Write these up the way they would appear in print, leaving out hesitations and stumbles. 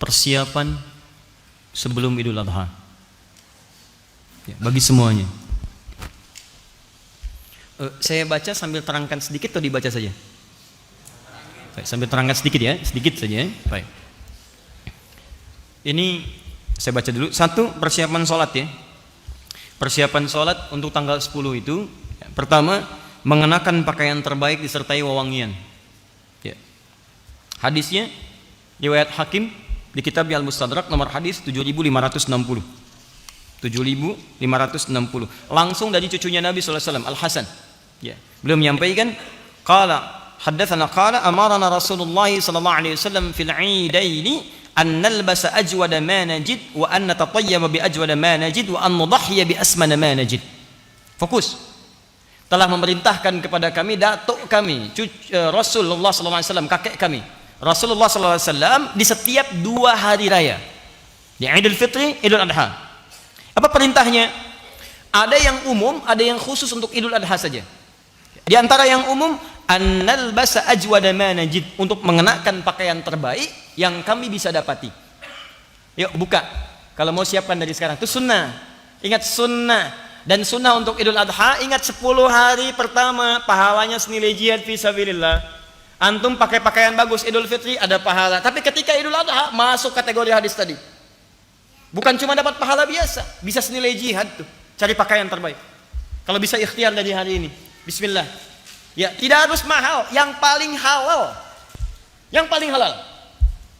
persiapan sebelum Idul Adha. Ya, bagi semuanya. Saya baca sambil terangkan sedikit atau dibaca saja? Baik, sambil terangkan sedikit ya, sedikit saja. Baik. Ini saya baca dulu. Satu, persiapan sholat ya. Persiapan sholat untuk tanggal 10 itu, ya, pertama, mengenakan pakaian terbaik disertai wewangian. Ya. Hadisnya riwayat Hakim di kitab Al-Mustadrak nomor hadis 7560. 7560. Langsung dari cucunya Nabi sallallahu alaihi wasallam, Al-Hasan. Ya. Beliau menyampaikan, qala haddatsana qala amarna Rasulullah sallallahu alaihi wasallam fil 'idaini an nalbasa ajwada ma najid wa an natatayyaba bi ajwada ma najid wa an nudhhiya bi asmana ma najid. Fokus. Telah memerintahkan kepada kami datuk kami, Rasulullah sallallahu alaihi wasallam, kakek kami, Rasulullah sallallahu alaihi wasallam, di setiap 2 hari raya, di Idul Fitri, Idul Adha. Apa perintahnya? Ada yang umum, ada yang khusus untuk Idul Adha saja. Di antara yang umum, annal basa ajwada ma najid, untuk mengenakan pakaian terbaik yang kami bisa dapati. Yuk buka. Kalau mau siapkan dari sekarang. Itu sunnah. Ingat sunnah. Dan sunnah untuk Idul Adha, ingat 10 hari pertama pahalanya senilai jihad fi sabilillah. Antum pakai pakaian bagus Idul Fitri ada pahala. Tapi ketika Idul Adha masuk kategori hadis tadi. Bukan cuma dapat pahala biasa, bisa senilai jihad tuh. Cari pakaian terbaik. Kalau bisa ikhtiar dari hari ini. Bismillah. Ya, tidak harus mahal, yang paling halal. Yang paling halal.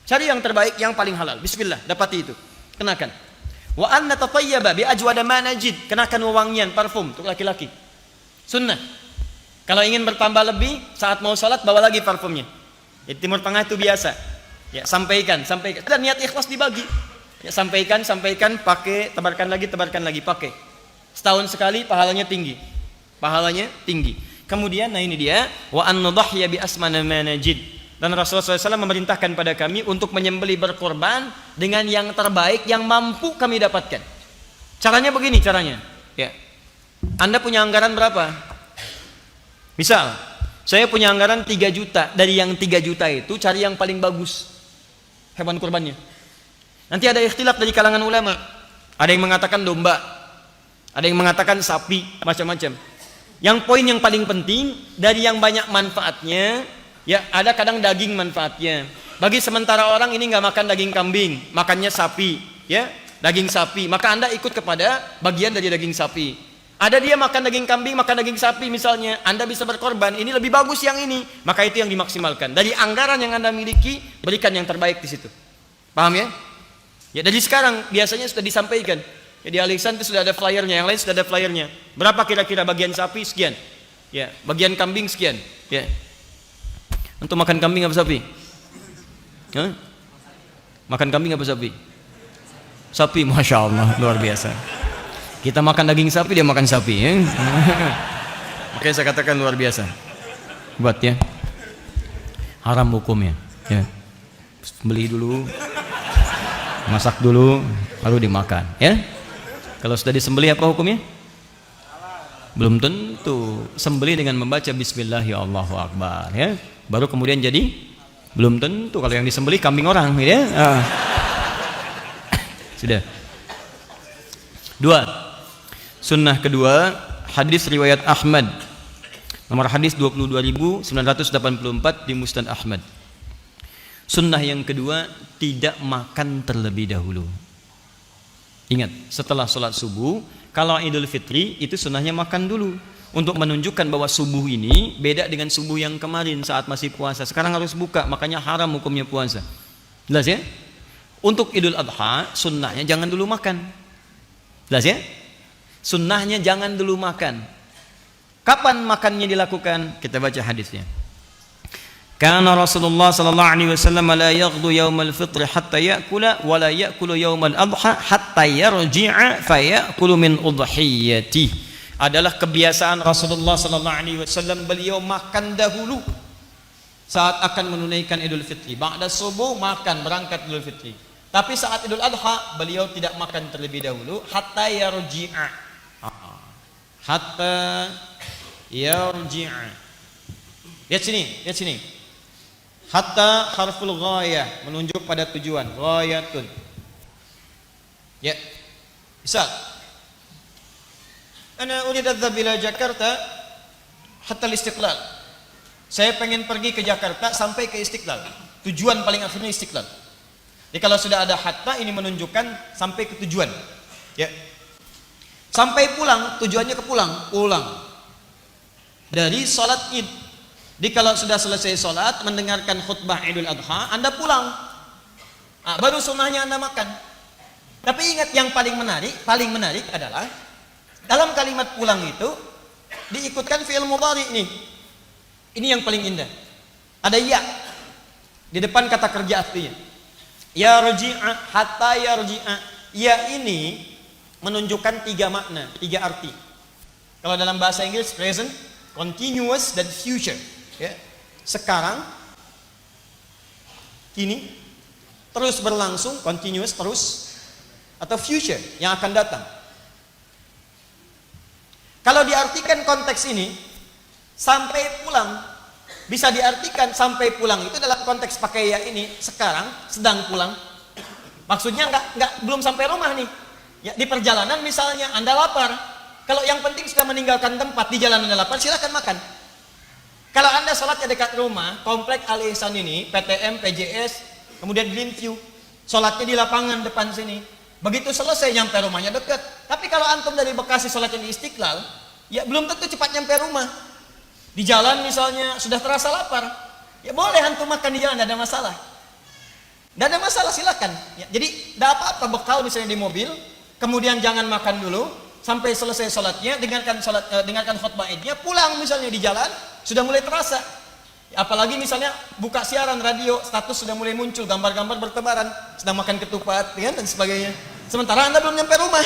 Cari yang terbaik, yang paling halal. Bismillah, dapati itu. Kenakan. Wa anna tatayyaba bi ajwada ma najid. Kenakan wewangian parfum untuk laki-laki. Sunnah. Kalau ingin bertambah lebih, saat mau salat bawa lagi parfumnya. Di Timur Tengah itu biasa. Ya, sampaikan. Dan niat ikhlas dibagi. Ya, sampaikan, pakai, tebarkan lagi, pakai. Setahun sekali pahalanya tinggi. Kemudian, nah ini dia, wa an nudhhiya bi asmana ma najid. Dan Rasulullah SAW memerintahkan pada kami untuk menyembelih berkorban dengan yang terbaik yang mampu kami dapatkan. Caranya begini, ya. Anda punya anggaran berapa? Misal, saya punya anggaran 3 juta. Dari yang 3 juta itu cari yang paling bagus hewan kurbannya. Nanti ada ikhtilaf dari kalangan ulama. Ada yang mengatakan domba, ada yang mengatakan sapi, macam-macam. Yang poin yang paling penting dari yang banyak manfaatnya, ya ada kadang daging manfaatnya. Bagi sementara orang ini nggak makan daging kambing, makannya sapi, ya daging sapi. Maka Anda ikut kepada bagian dari daging sapi. Ada dia makan daging kambing, makan daging sapi misalnya, Anda bisa berkorban. Ini lebih bagus yang ini, maka itu yang dimaksimalkan. Dari anggaran yang Anda miliki, berikan yang terbaik di situ. Paham ya? Ya dari sekarang biasanya sudah disampaikan. Ya, di Alexan itu sudah ada flyernya, yang lain sudah ada flyernya. Berapa kira-kira bagian sapi sekian? Ya, bagian kambing sekian. Ya. Untuk makan kambing apa sapi? Hah? Makan kambing apa sapi? Sapi, masya Allah, luar biasa. Kita makan daging sapi, dia makan sapi. Ya? Makanya saya katakan luar biasa. Buat ya. Haram hukumnya. Ya. Beli dulu. Masak dulu lalu dimakan ya. Kalau sudah disembelih apa hukumnya? Belum tentu. Sembelih dengan membaca bismillah ya Allahu akbar ya. Baru kemudian jadi belum tentu kalau yang disembelih kambing orang ya. Sudah. 2. Sunnah kedua, hadis riwayat Ahmad. Nomor hadis 22.984 di Musnad Ahmad. Sunnah yang kedua, tidak makan terlebih dahulu. Ingat, setelah sholat subuh, kalau Idul Fitri itu sunnahnya makan dulu, untuk menunjukkan bahwa subuh ini beda dengan subuh yang kemarin saat masih puasa. Sekarang harus buka, makanya haram hukumnya puasa. Jelas ya? Untuk Idul Adha, sunnahnya jangan dulu makan. Jelas ya? Sunnahnya jangan dulu makan. Kapan makannya dilakukan? Kita baca hadisnya. Karena Rasulullah sallallahu alaihi wasallam la yaghdu yaumal fitr hatta ya'kula wa la ya'kulu yaumal adha hatta yarji'a fa ya'kulu min udhiyati. Adalah kebiasaan Rasulullah sallallahu alaihi wasallam, beliau makan dahulu saat akan menunaikan Idul Fitri. Ba'da subuh makan, berangkat Idul Fitri. Tapi saat Idul Adha beliau tidak makan terlebih dahulu hatta yarji'a. Hatta yarji'a. Lihat sini. Hatta harful ghayah, menunjuk pada tujuan. Ghayatun. Ya. Misal, ana urid adhhab ila Jakarta hatta al-Istiqlal. Saya pengen pergi ke Jakarta sampai ke Istiqlal. Tujuan paling akhirnya Istiqlal. Jadi kalau sudah ada hatta, ini menunjukkan sampai ke tujuan. Ya. Sampai pulang, tujuannya ke pulang. Dari sholat Id. Jadi kalau sudah selesai sholat, mendengarkan khutbah Idul Adha, Anda pulang. Baru sunnahnya Anda makan. Tapi ingat, yang paling menarik adalah dalam kalimat pulang itu diikutkan fi'il mudhari nih. Ini yang paling indah. Ada ya di depan kata kerja aslinya. Ya rji'a, hatta yarji'a. Ya ini menunjukkan 3 makna, 3 arti. Kalau dalam bahasa Inggris present, continuous, dan future. Ya. Sekarang, kini, terus berlangsung, continuous, terus, atau future yang akan datang. Kalau diartikan konteks ini, sampai pulang, bisa diartikan sampai pulang itu dalam konteks pakai ya ini, sekarang sedang pulang. Maksudnya belum sampai rumah nih. Ya, di perjalanan misalnya Anda lapar. Kalau yang penting sudah meninggalkan tempat, di jalan Anda lapar, silakan makan. Kalau Anda sholatnya dekat rumah, komplek Al Ihsan ini, PTM, PJS, kemudian Greenview, sholatnya di lapangan depan sini. Begitu selesai nyampe rumahnya dekat. Tapi kalau antum dari Bekasi sholatnya di Istiqlal, ya belum tentu cepat nyampe rumah. Di jalan misalnya sudah terasa lapar, ya boleh antum makan di jalan, tidak ada masalah. Tidak ada masalah, silakan. Ya, jadi tidak apa-apa bekal misalnya di mobil, kemudian jangan makan dulu sampai selesai sholatnya, dengarkan khutbah idnya, pulang misalnya di jalan sudah mulai terasa. Apalagi misalnya buka siaran radio, status sudah mulai muncul, gambar-gambar bertebaran, sedang makan ketupat, ya, dan sebagainya. Sementara Anda belum nyampe rumah.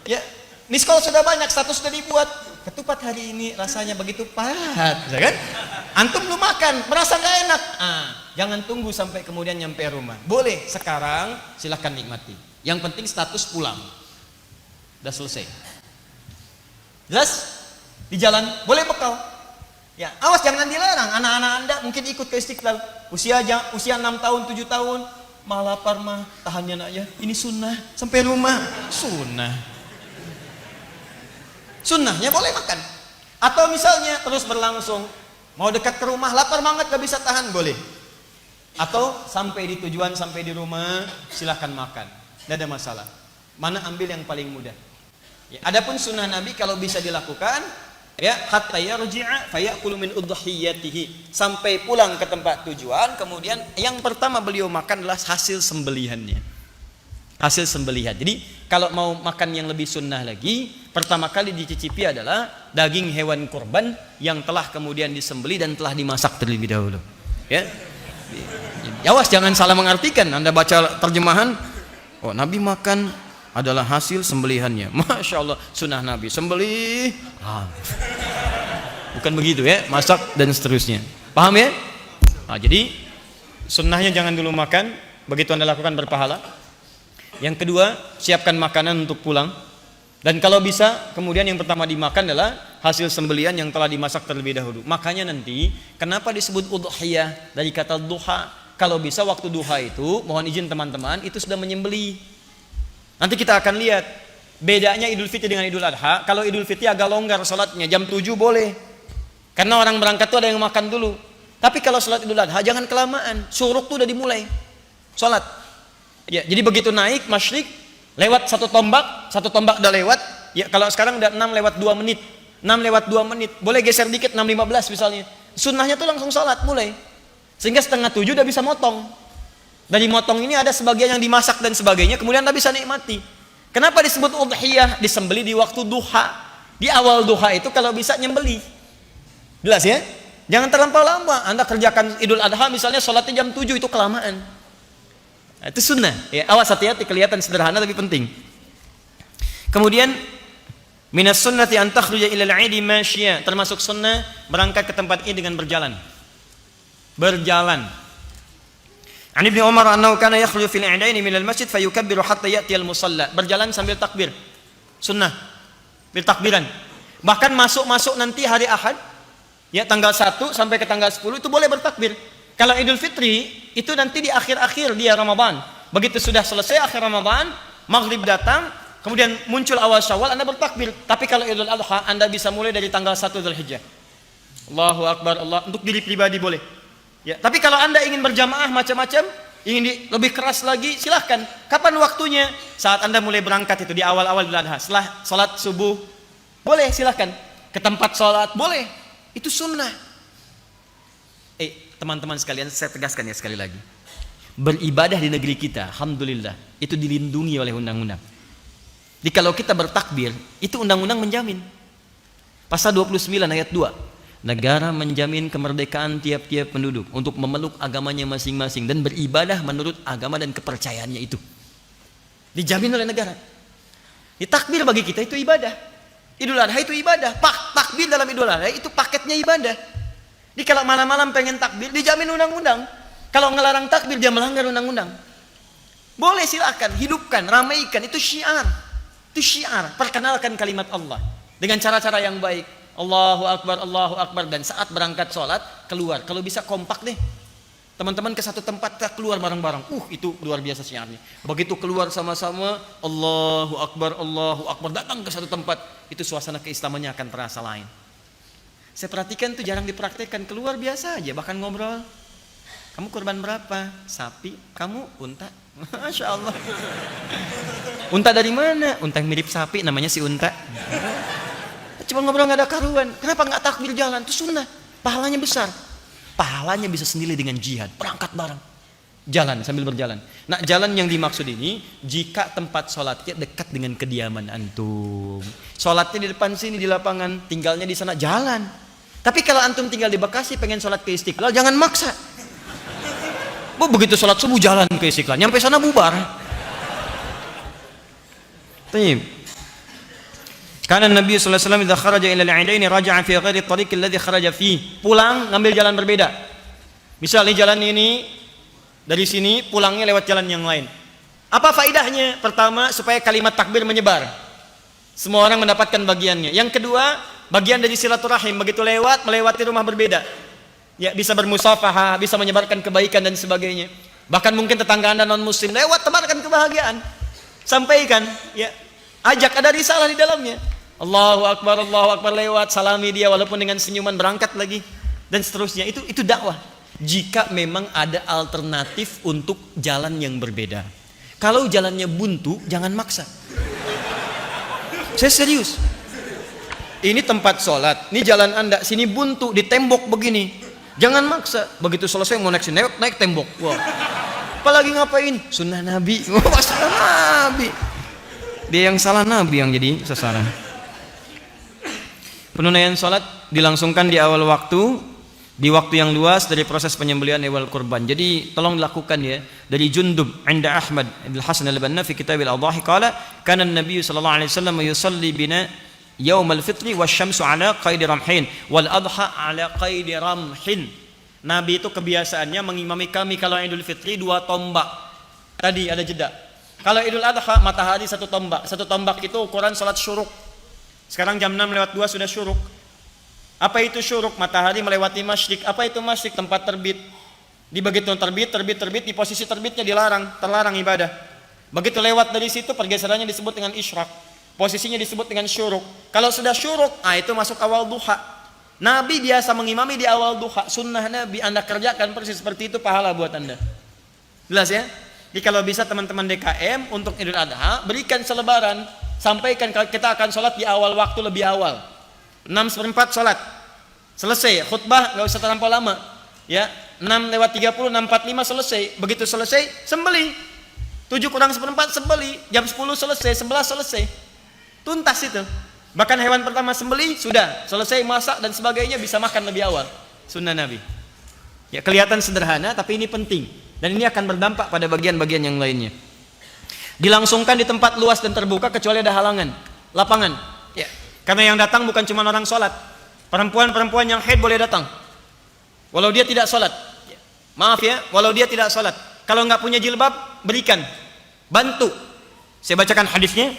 Ya, miss call sudah banyak, status sudah dibuat. Ketupat hari ini rasanya begitu pahat, ya kan? Antum belum makan, merasa nggak enak. Jangan tunggu sampai kemudian nyampe rumah. Boleh sekarang, silahkan nikmati. Yang penting status pulang. Udah selesai. Jelas? Di jalan boleh bekal. Ya, awas jangan dilarang. Anak-anak Anda mungkin ikut ke Istiqlal. Usia 6 tahun, 7 tahun. Mah lapar mah, tahannya naknya. Ini sunnah. Sampai rumah, sunnah. Sunnahnya boleh makan. Atau misalnya terus berlangsung. Mau dekat ke rumah, lapar banget gak bisa tahan, boleh. Atau sampai di tujuan, sampai di rumah, silahkan makan. Tidak ada masalah. Mana ambil yang paling mudah. Ya, adapun sunnah Nabi kalau bisa dilakukan, ya, hatta yarji'a fayakulu min udhiyatihi, sampai pulang ke tempat tujuan, kemudian yang pertama beliau makan adalah hasil sembelihannya. Hasil sembelihan. Jadi kalau mau makan yang lebih sunnah lagi, pertama kali dicicipi adalah daging hewan kurban yang telah kemudian disembeli dan telah dimasak terlebih dahulu. Ya. Awas jangan salah mengartikan. Anda baca terjemahan, oh Nabi makan adalah hasil sembelihannya. Masya Allah, sunnah Nabi sembelih. Bukan begitu ya, masak dan seterusnya. Paham ya? Jadi sunnahnya jangan dulu makan, begitu Anda lakukan berpahala. Yang kedua, siapkan makanan untuk pulang. Dan kalau bisa, kemudian yang pertama dimakan adalah hasil sembelihan yang telah dimasak terlebih dahulu. Makanya nanti, kenapa disebut udhiyah dari kata duha? Kalau bisa waktu duha itu, mohon izin teman-teman, itu sudah menyembelih. Nanti kita akan lihat bedanya Idul Fitri dengan Idul Adha. Kalau Idul Fitri agak longgar sholatnya, jam 7 boleh. Karena orang berangkat itu ada yang makan dulu. Tapi kalau sholat Idul Adha jangan kelamaan. Syuruk itu udah dimulai. Sholat. Ya, jadi begitu naik masyrik, lewat satu tombak udah lewat. Ya, kalau sekarang udah 6 lewat 2 menit. 6 lewat 2 menit. Boleh geser dikit 6.15 misalnya. Sunnahnya tuh langsung sholat mulai. Sehingga setengah 7 udah bisa motong. Dari motong ini ada sebagian yang dimasak dan sebagainya, kemudian Anda bisa nikmati. Kenapa disebut udhiyah? Disembeli di waktu duha. Di awal duha itu kalau bisa nyembeli. Jelas ya? Jangan terlampau lama. Anda kerjakan Idul Adha misalnya sholatnya jam 7 itu kelamaan. Nah, itu sunnah. Ya, awas hati-hati, kelihatan sederhana tapi penting. Kemudian minas sunnati an takhruja ila al-'idi masyiya, termasuk sunnah berangkat ke tempat Id dengan berjalan. Berjalan. An Ibnu Umar annahu kana yakhruju fil 'idaini min al-masjid fayukabbiru hatta ya'ti al-musalla. Berjalan sambil takbir. Sunnah. Bil takbiran. Bahkan masuk nanti hari Ahad, ya tanggal 1 sampai ke tanggal 10 itu boleh bertakbir. Kalau Idul Fitri itu nanti di akhir-akhir dia Ramadan. Begitu sudah selesai akhir Ramadan, maghrib datang, kemudian muncul awal Syawal, Anda bertakbir. Tapi kalau Idul Adha, Anda bisa mulai dari tanggal 1 Dzulhijjah. Allahu Akbar, Allah, untuk diri pribadi boleh. Ya, tapi kalau Anda ingin berjamaah macam-macam, ingin lebih keras lagi, silahkan. Kapan waktunya? Saat Anda mulai berangkat itu di awal-awal Idul Adha, setelah salat subuh, boleh silahkan. Ke tempat salat, boleh. Itu sunnah. Teman-teman sekalian, saya tegaskan ya sekali lagi. Beribadah di negeri kita, alhamdulillah, itu dilindungi oleh undang-undang. Jadi kalau kita bertakbir, itu undang-undang menjamin. Pasal 29 ayat 2. Negara menjamin kemerdekaan tiap-tiap penduduk untuk memeluk agamanya masing-masing dan beribadah menurut agama dan kepercayaannya itu. Dijamin oleh negara. Di takbir bagi kita itu ibadah. Idul Adha itu ibadah. Takbir dalam Idul Adha itu paketnya ibadah. Jadi kalau malam-malam pengen takbir, dijamin undang-undang. Kalau ngelarang takbir, dia melanggar undang-undang. Boleh silakan, hidupkan, ramaikan, itu syiar. Itu syiar, perkenalkan kalimat Allah dengan cara-cara yang baik. Allahu Akbar, Allahu Akbar. Dan saat berangkat sholat, keluar. Kalau bisa kompak deh. Teman-teman ke satu tempat, kita keluar bareng-bareng. Itu luar biasa syiarnya. Begitu keluar sama-sama, Allahu Akbar, Allahu Akbar. Datang ke satu tempat, itu suasana keislamannya akan terasa lain. Saya perhatikan tuh jarang dipraktekkan, keluar biasa aja, bahkan ngobrol. Kamu kurban berapa? Sapi. Kamu unta? Masya Allah. Unta dari mana? Unta yang mirip sapi, namanya si unta. Cuma ngobrol nggak ada karuan. Kenapa nggak takbir jalan? Itu sunnah. Pahalanya besar. Pahalanya bisa senilai dengan jihad. Berangkat bareng. Jalan sambil berjalan. Nah, jalan yang dimaksud ini jika tempat sholatnya dekat dengan kediaman antum. Sholatnya di depan sini di lapangan, tinggalnya di sana, jalan. Tapi kalau antum tinggal di Bekasi pengen sholat ke Istiqlal, jangan maksa. Begitu sholat subuh jalan ke Istiqlal, nyampe sana bubar. Tayyib. Karena Nabi sallallahu alaihi wasallam idza kharaja ila al-'idaini raja'a fi ghairi at-tariq alladhi kharaja fi. Pulang ngambil jalan berbeda. Misalnya jalan ini dari sini, pulangnya lewat jalan yang lain. Apa faidahnya? Pertama, supaya kalimat takbir menyebar. Semua orang mendapatkan bagiannya. Yang kedua, bagian dari silaturahim. Begitu lewat, melewati rumah berbeda. Ya, bisa bermusafahah, bisa menyebarkan kebaikan dan sebagainya. Bahkan mungkin tetangga Anda non muslim lewat, tebarkan kebahagiaan. Sampaikan, ya. Ajak, ada risalah di dalamnya. Allahu Akbar lewat, salami dia walaupun dengan senyuman, berangkat lagi dan seterusnya. Itu dakwah. Jika memang ada alternatif untuk jalan yang berbeda. Kalau jalannya buntu, jangan maksa. Saya serius. Ini tempat sholat, ini jalan Anda, sini buntu, di tembok begini. Jangan maksa. Begitu selesai mau naik tembok. Wah. Apalagi ngapain? Sunnah Nabi. Wah, sunnah Nabi. Dia yang salah, Nabi yang jadi sasaran. Penunaian sholat dilangsungkan di awal waktu, di waktu yang luas dari proses penyembelihan hewan kurban. Jadi tolong dilakukan ya. Dari Jundub inda Ahmad Ibn Hasan al-Banna fi kitab al-Adhahi qala kana an-nabiy sallallahu alaihi wasallam yusalli bina yaum al-fitri wasyamsu ala qaidi ramhin wal adha ala qaidi ramhin. Nabi itu kebiasaannya mengimami kami kalau Idul Fitri 2 tombak. Tadi ada jeda. Kalau Idul Adha matahari 1 tombak. 1 tombak itu ukuran salat syuruk. Sekarang jam 6:02 sudah syuruk. Apa itu syuruk? Matahari melewati masyrik. Apa itu masyrik? Tempat terbit. Di begitu terbit, di posisi terbitnya terlarang ibadah. Begitu lewat dari situ pergeserannya disebut dengan isyraq. Posisinya disebut dengan syuruk. Kalau sudah syuruk, itu masuk awal duha. Nabi biasa mengimami di awal duha. Sunnah Nabi, Anda kerjakan persis seperti itu, pahala buat Anda. Jelas ya? Jadi kalau bisa teman-teman DKM untuk Idul Adha, berikan selebaran. Sampaikan kita akan sholat di awal waktu lebih awal. 6:04 sholat selesai, khutbah nggak usah terlampau lama ya, 6:30, 6:45 selesai. Begitu selesai sembelih, 7:04 sembelih, jam 10 selesai, 11 selesai, tuntas itu. Bahkan hewan pertama sembelih sudah selesai, masak dan sebagainya, bisa makan lebih awal. Sunnah Nabi ya. Kelihatan sederhana tapi ini penting dan ini akan berdampak pada bagian-bagian yang lainnya. Dilangsungkan di tempat luas dan terbuka kecuali ada halangan, lapangan ya. Karena yang datang bukan cuma orang sholat, perempuan-perempuan yang haid boleh datang, walau dia tidak sholat. Maaf ya, walau dia tidak sholat. Kalau nggak punya jilbab, berikan, bantu. Saya bacakan hadisnya.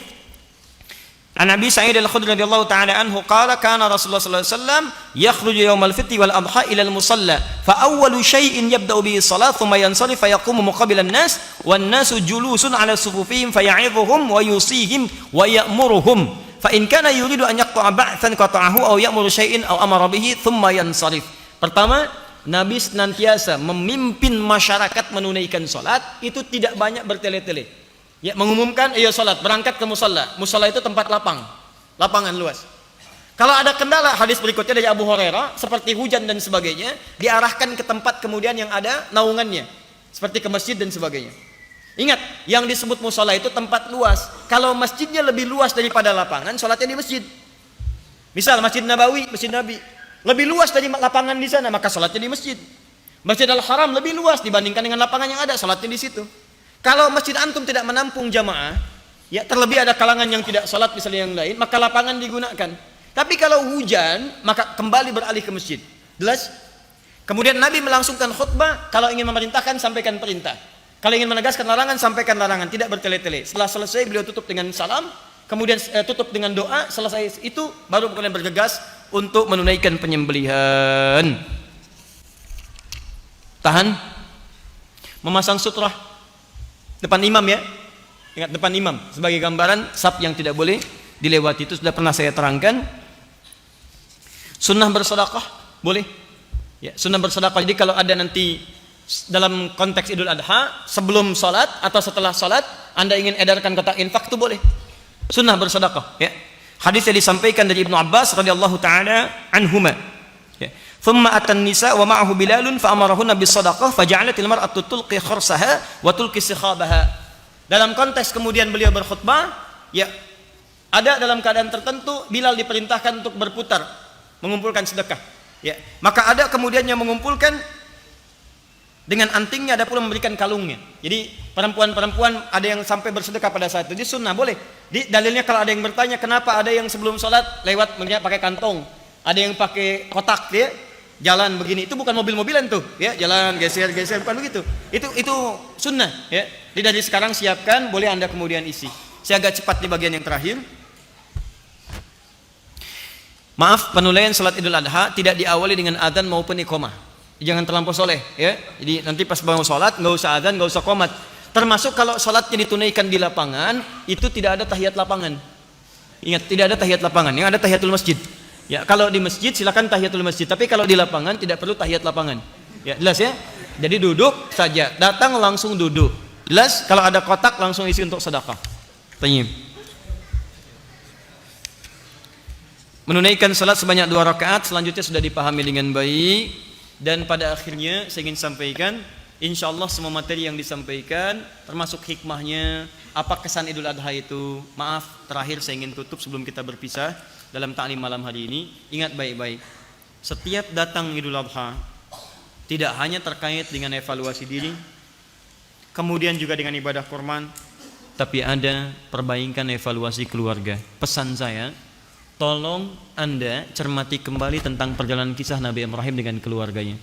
An Abi Sa'id Al-Khudri radhiyallahu ta'ala anhu qala kana Rasulullah sallallahu alaihi wasallam yakhruju yawmal fitri wal adha ila al-musalla fa awwalu shay'in yabda'u bihi salat thumma yansarif fa yaqumu muqabila an-nas wan nasu julusun ala sufufihim fa ya'idhuhum wa yusihim wa ya'muruhum fa in kana yuridu an yaqta'a ba'than qata'ahu aw ya'muru shay'in aw amara bihi thumma yansarif. Pertama, Nabi senantiasa memimpin masyarakat menunaikan salat, itu tidak banyak bertele-tele. Ya, mengumumkan ayo salat, berangkat ke musalla. Musalla itu tempat lapangan luas. Kalau ada kendala, hadis berikutnya dari Abu Hurairah seperti hujan dan sebagainya, diarahkan ke tempat kemudian yang ada naungannya, seperti ke masjid dan sebagainya. Ingat, yang disebut musalla itu tempat luas. Kalau masjidnya lebih luas daripada lapangan, salatnya di masjid. Misal Masjid Nabawi, Masjid Nabi, lebih luas dari lapangan di sana, maka salatnya di masjid. Masjid Al-Haram lebih luas dibandingkan dengan lapangan yang ada, salatnya di situ. Kalau masjid antum tidak menampung jamaah, ya terlebih ada kalangan yang tidak salat misalnya yang lain, maka lapangan digunakan. Tapi kalau hujan, maka kembali beralih ke masjid. Jelas? Kemudian Nabi melangsungkan khutbah, kalau ingin memerintahkan sampaikan perintah. Kalau ingin menegaskan larangan, sampaikan larangan, tidak bertele-tele. Setelah selesai beliau tutup dengan salam, kemudian tutup dengan doa, selesai itu baru kemudian bergegas untuk menunaikan penyembelihan. Tahan. Memasang sutrah depan imam ya. Ingat, depan imam sebagai gambaran saf yang tidak boleh dilewati, itu sudah pernah saya terangkan. Sunnah bersedekah boleh. Ya, sunnah bersedekah. Jadi kalau ada nanti dalam konteks Idul Adha sebelum salat atau setelah salat Anda ingin edarkan kotak infak, itu boleh. Sunnah bersedekah ya. Hadis yang disampaikan dari Ibnu Abbas radhiyallahu taala anhuma. Ya. Thumma atan nisa wa ma'ahu Bilalun fa amarahunna bis sadaqah fa ja'alatil mar'atu tulqi kharsaha wa tulqi sikhabaha. Dalam konteks kemudian beliau berkhutbah, ya ada dalam keadaan tertentu Bilal diperintahkan untuk berputar mengumpulkan sedekah. Ya, maka ada kemudian yang mengumpulkan dengan antingnya, ada pula memberikan kalungnya. Jadi perempuan-perempuan ada yang sampai bersedekah pada saat itu. Jadi sunnah boleh. Di dalilnya kalau ada yang bertanya kenapa ada yang sebelum sholat lewat pakai kantong, ada yang pakai kotak dia jalan begini, itu bukan mobil-mobilan tuh ya, jalan geser-geser, bukan begitu. Itu sunnah ya. Jadi dari sekarang siapkan, boleh Anda kemudian isi. Saya agak cepat di bagian yang terakhir. Maaf, penulaian salat Idul Adha tidak diawali dengan adzan maupun iqamah. Jangan terlampau soleh ya. Jadi nanti pas bangun salat enggak usah adzan, enggak usah qomat. Termasuk kalau salatnya ditunaikan di lapangan, itu tidak ada tahiyat lapangan. Ingat, tidak ada tahiyat lapangan, yang ada tahiyatul masjid. Ya, kalau di masjid silakan tahiyatul masjid, tapi kalau di lapangan tidak perlu tahiyat lapangan. Ya, jelas ya? Jadi duduk saja, datang langsung duduk. Jelas? Kalau ada kotak langsung isi untuk sedekah. Tayyib. Menunaikan salat sebanyak 2 rakaat selanjutnya sudah dipahami dengan baik, dan pada akhirnya saya ingin sampaikan, insyaallah semua materi yang disampaikan termasuk hikmahnya, apa kesan Idul Adha itu. Maaf, terakhir saya ingin tutup sebelum kita berpisah. Dalam ta'lim malam hari ini, ingat baik-baik, setiap datang Idul Adha tidak hanya terkait dengan evaluasi diri, kemudian juga dengan ibadah kurban, tapi ada perbaikan evaluasi keluarga. Pesan saya, tolong Anda cermati kembali tentang perjalanan kisah Nabi Ibrahim dengan keluarganya.